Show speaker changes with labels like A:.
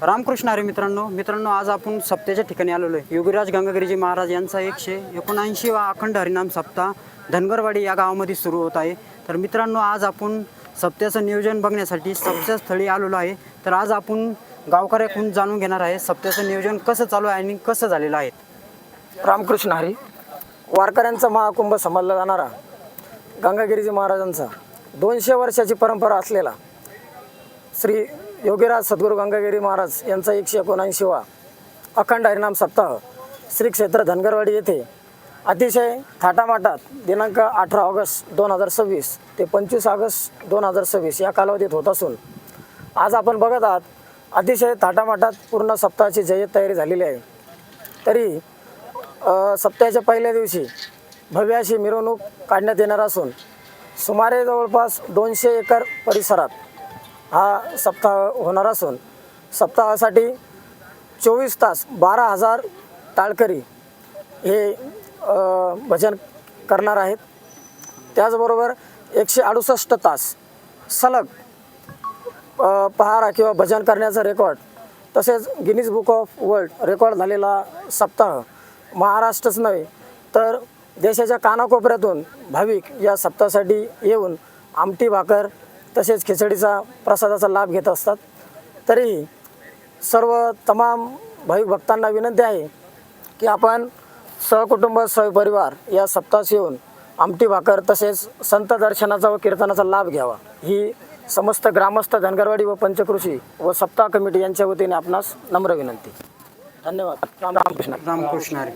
A: रामकृष्ण हरी मित्रांनो आज आपण सप्त्याच्या ठिकाणी आलेलो आहे। योगीराज गंगागिरीजी महाराज यांचा 179वा अखंड हरिनाम सप्ताह धनगरवाडी या गावामध्ये सुरू होत आहे। तर मित्रांनो आज आपण सप्त्याचं नियोजन बघण्यासाठी सप्तास्थळी आलेलो आहे। तर आज आपण गावकऱ्यांकडून जाणून घेणार आहे सप्त्याचं नियोजन कसं चालू आहे आणि कसं झालेलं आहे।
B: रामकृष्ण हरी वारकऱ्यांचा महाकुंभ समजला जाणारा गंगागिरीजी महाराजांचा 200 वर्षाची परंपरा असलेला श्री योगीराज सद्गुरू गंगागिरी महाराज यांचा 179वा अखंड हरिनाम सप्ताह श्री क्षेत्र धनगरवाडी येथे अतिशय थाटामाटात दिनांक 18 ऑगस्ट 2026 ते 25 ऑगस्ट 2026 या कालावधीत होत असून आज आपण बघत आहात अतिशय थाटामाटात पूर्ण सप्ताहाची जय्यत तयारी झालेली आहे। तरी सप्ताहाच्या पहिल्या दिवशी भव्य अशी मिरवणूक काढण्यात येणार असून सुमारे जवळपास 200 एकर परिसरात हा सप्ताह होणार असून सप्ताहासाठी 24 तास 12,000 टाळकरी हे भजन करणार आहेत। त्याचबरोबर 168 तास सलग पहारा किंवा भजन करण्याचा रेकॉर्ड तसेच Guinness book of world record झालेला सप्ताह महाराष्ट्रच नव्हे तर देशाच्या कानाकोपऱ्यातून भाविक या सप्ताहासाठी येऊन आमटी भाकर तसेच खिचडीचा प्रसादाचा लाभ घेत असतात। तरी सर्व तमाम भाविक भक्तांना विनंती आहे की आपण सहकुटुंब सहपरिवार या सप्ताहास येऊन आमटी भाकर तसेच संत दर्शनाचा व कीर्तनाचा लाभ घ्यावा ही समस्त ग्रामस्थ धनगरवाडी व पंचकृषी व सप्ताह कमिटी यांच्या वतीने आपणास नम्र विनंती। धन्यवाद। रामकृष्ण
A: रामकृष्ण हरी।